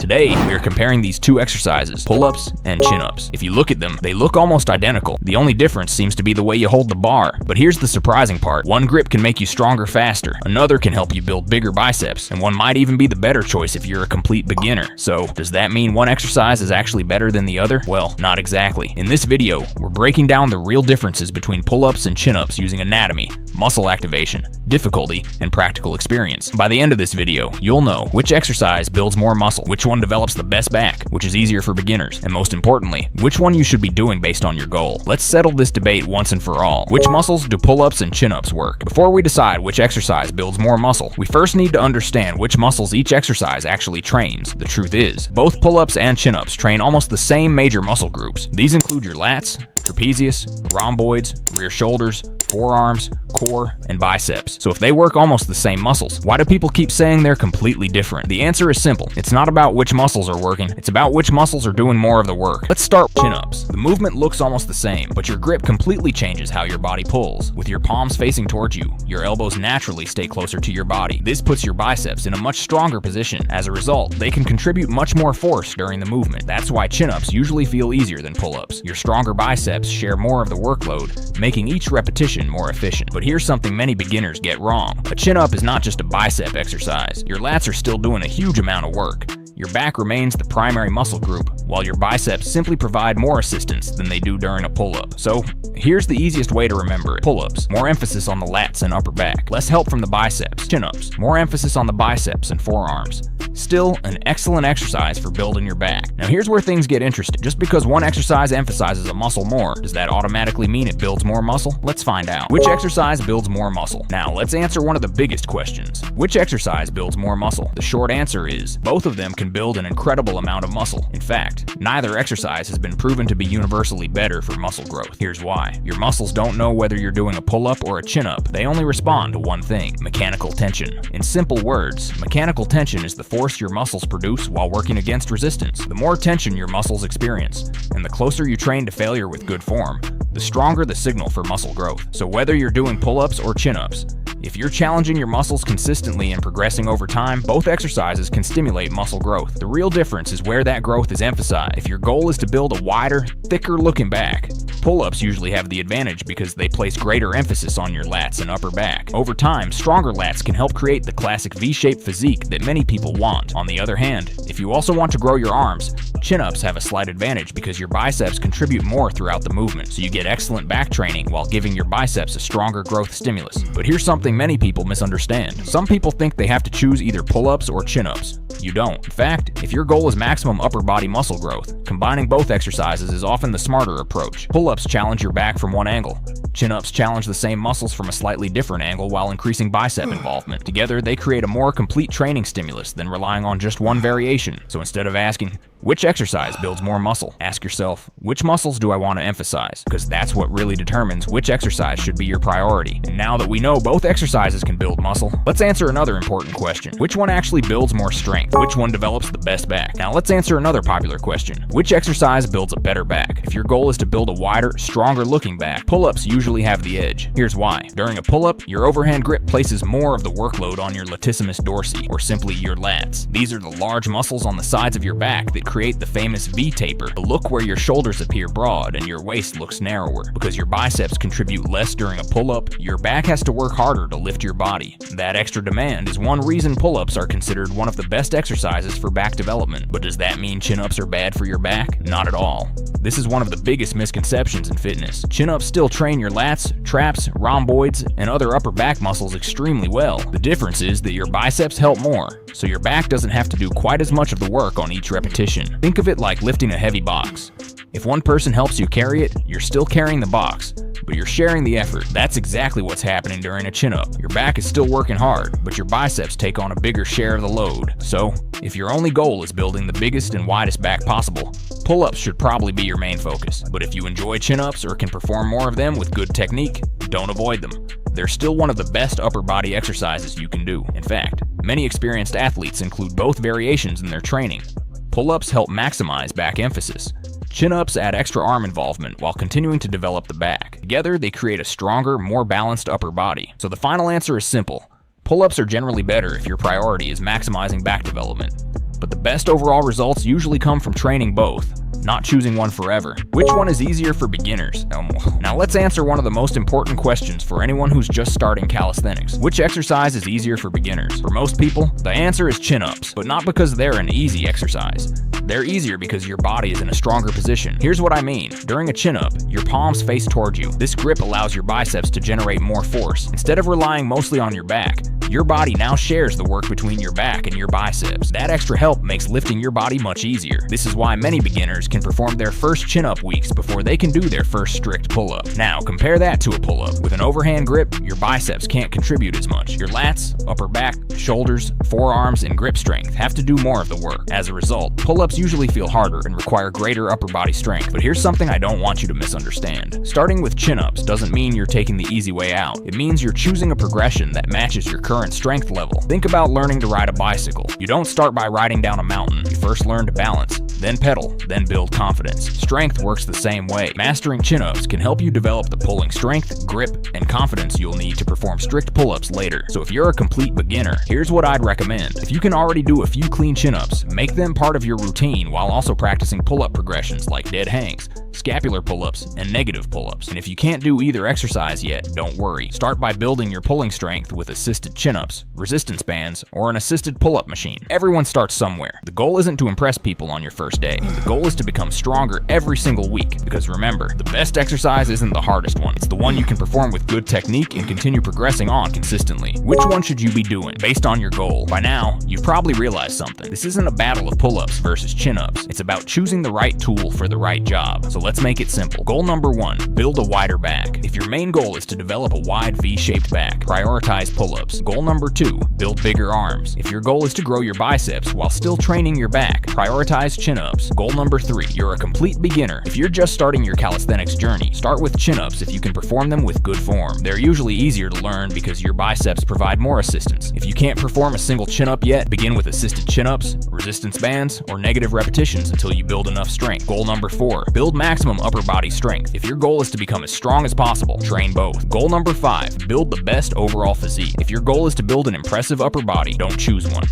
Today, we are comparing these two exercises, pull-ups and chin-ups. If you look at them, they look almost identical. The only difference seems to be the way you hold the bar. But here's the surprising part. One grip can make you stronger faster, another can help you build bigger biceps, and one might even be the better choice if you're a complete beginner. So, does that mean one exercise is actually better than the other? Well, not exactly. In this video, we're breaking down the real differences between pull-ups and chin-ups using anatomy, muscle activation, difficulty, and practical experience. By the end of this video, you'll know which exercise builds more muscle, which one develops the best back, which is easier for beginners, and most importantly, which one you should be doing based on your goal. Let's settle this debate once and for all. Which muscles do pull-ups and chin-ups work? Before we decide which exercise builds more muscle, we first need to understand which muscles each exercise actually trains. The truth is, both pull-ups and chin-ups train almost the same major muscle groups. These include your lats, trapezius, rhomboids, rear shoulders, forearms, core, and biceps. So if they work almost the same muscles, why do people keep saying they're completely different? The answer is simple. It's not about which muscles are working, it's about which muscles are doing more of the work. Let's start with chin-ups. The movement looks almost the same, but your grip completely changes how your body pulls. With your palms facing towards you, your elbows naturally stay closer to your body. This puts your biceps in a much stronger position. As a result, they can contribute much more force during the movement. That's why chin-ups usually feel easier than pull-ups. Your stronger biceps share more of the workload, making each repetition more efficient. But here's something many beginners get wrong. A chin-up is not just a bicep exercise. Your lats are still doing a huge amount of work. Your back remains the primary muscle group, while your biceps simply provide more assistance than they do during a pull-up. So, here's the easiest way to remember it. Pull-ups, more emphasis on the lats and upper back. Less help from the biceps. Chin-ups, more emphasis on the biceps and forearms. Still, an excellent exercise for building your back. Now here's where things get interesting. Just because one exercise emphasizes a muscle more, does that automatically mean it builds more muscle? Let's find out. Which exercise builds more muscle? Now let's answer one of the biggest questions. Which exercise builds more muscle? The short answer is, both of them can build an incredible amount of muscle. In fact, neither exercise has been proven to be universally better for muscle growth. Here's why. Your muscles don't know whether you're doing a pull-up or a chin-up. They only respond to one thing: mechanical tension. In simple words, mechanical tension is the force your muscles produce while working against resistance. The more tension your muscles experience, and the closer you train to failure with good form, the stronger the signal for muscle growth. So whether you're doing pull-ups or chin-ups, if you're challenging your muscles consistently and progressing over time, both exercises can stimulate muscle growth. The real difference is where that growth is emphasized. If your goal is to build a wider, thicker looking back, pull-ups usually have the advantage because they place greater emphasis on your lats and upper back. Over time, stronger lats can help create the classic V-shaped physique that many people want. On the other hand, if you also want to grow your arms, chin-ups have a slight advantage because your biceps contribute more throughout the movement, so you get excellent back training while giving your biceps a stronger growth stimulus. But here's something many people misunderstand. Some people think they have to choose either pull-ups or chin-ups. You don't. In fact, if your goal is maximum upper body muscle growth, combining both exercises is often the smarter approach. Pull-ups challenge your back from one angle. Chin-ups challenge the same muscles from a slightly different angle while increasing bicep involvement. Together, they create a more complete training stimulus than relying on just one variation. So instead of asking, which exercise builds more muscle? Ask yourself, which muscles do I want to emphasize? Because that's what really determines which exercise should be your priority. And now that we know both exercises can build muscle, let's answer another important question. Which one actually builds more strength? Which one develops the best back? Now let's answer another popular question. Which exercise builds a better back? If your goal is to build a wider, stronger looking back, pull-ups usually have the edge. Here's why. During a pull-up, your overhand grip places more of the workload on your latissimus dorsi, or simply your lats. These are the large muscles on the sides of your back that create the famous V-taper, a look where your shoulders appear broad and your waist looks narrower. Because your biceps contribute less during a pull-up, your back has to work harder to lift your body. That extra demand is one reason pull-ups are considered one of the best exercises for back development. But does that mean chin-ups are bad for your back? Not at all. This is one of the biggest misconceptions in fitness. Chin-ups still train your lats, traps, rhomboids, and other upper back muscles extremely well. The difference is that your biceps help more, so your back doesn't have to do quite as much of the work on each repetition. Think of it like lifting a heavy box. If one person helps you carry it, you're still carrying the box, but you're sharing the effort. That's exactly what's happening during a chin-up. Your back is still working hard, but your biceps take on a bigger share of the load. So, if your only goal is building the biggest and widest back possible, pull-ups should probably be your main focus. But if you enjoy chin-ups or can perform more of them with good technique, don't avoid them. They're still one of the best upper body exercises you can do. In fact, many experienced athletes include both variations in their training. Pull-ups help maximize back emphasis. Chin-ups add extra arm involvement while continuing to develop the back. Together, they create a stronger, more balanced upper body. So the final answer is simple. Pull-ups are generally better if your priority is maximizing back development. But But the best overall results usually come from training both, not choosing one forever. Which one is easier for beginners? Now let's answer one of the most important questions for anyone who's just starting calisthenics. Which exercise is easier for beginners? For most people, the answer is chin-ups, but not because they're an easy exercise. They're easier because your body is in a stronger position. Here's what I mean. During a chin-up, your palms face toward you. This grip allows your biceps to generate more force. Instead of relying mostly on your back, your body now shares the work between your back and your biceps. That extra help makes lifting your body much easier. This is why many beginners can perform their first chin-up weeks before they can do their first strict pull-up. Now, compare that to a pull-up. With an overhand grip, your biceps can't contribute as much. Your lats, upper back, shoulders, forearms, and grip strength have to do more of the work. As a result, pull-ups usually feel harder and require greater upper body strength. But here's something I don't want you to misunderstand. Starting with chin-ups doesn't mean you're taking the easy way out. It means you're choosing a progression that matches your current strength level. Think about learning to ride a bicycle. You don't start by riding down a mountain. You first learn to balance, then pedal, then build confidence. Strength works the same way. Mastering chin-ups can help you develop the pulling strength, grip, and confidence you'll need to perform strict pull-ups later. So if you're a complete beginner, here's what I'd recommend. If you can already do a few clean chin-ups, make them part of your routine while also practicing pull-up progressions like dead hangs, scapular pull-ups, and negative pull-ups. And if you can't do either exercise yet, don't worry. Start by building your pulling strength with assisted chin-ups, resistance bands, or an assisted pull-up machine. Everyone starts somewhere. The goal isn't to impress people on your first day. The goal is to become stronger every single week, because remember, the best exercise isn't the hardest one. It's the one you can perform with good technique and continue progressing on consistently. Which one should you be doing based on your goal? By now, you've probably realized something. This isn't a battle of pull-ups versus chin-ups. It's about choosing the right tool for the right job. So let's make it simple. Goal number 1, build a wider back. If your main goal is to develop a wide V-shaped back, prioritize pull-ups. Goal number 2, build bigger arms. If your goal is to grow your biceps while still training your back, prioritize chin-ups. Goal number 3, you're a complete beginner. If you're just starting your calisthenics journey, start with chin-ups if you can perform them with good form. They're usually easier to learn because your biceps provide more assistance. If you can't perform a single chin-up yet, begin with assisted chin-ups, resistance bands, or negative repetitions until you build enough strength. Goal number 4, build maximum upper body strength. If your goal is to become as strong as possible, train both. Goal number 5, build the best overall physique. If your goal is to build an impressive upper body, don't choose one.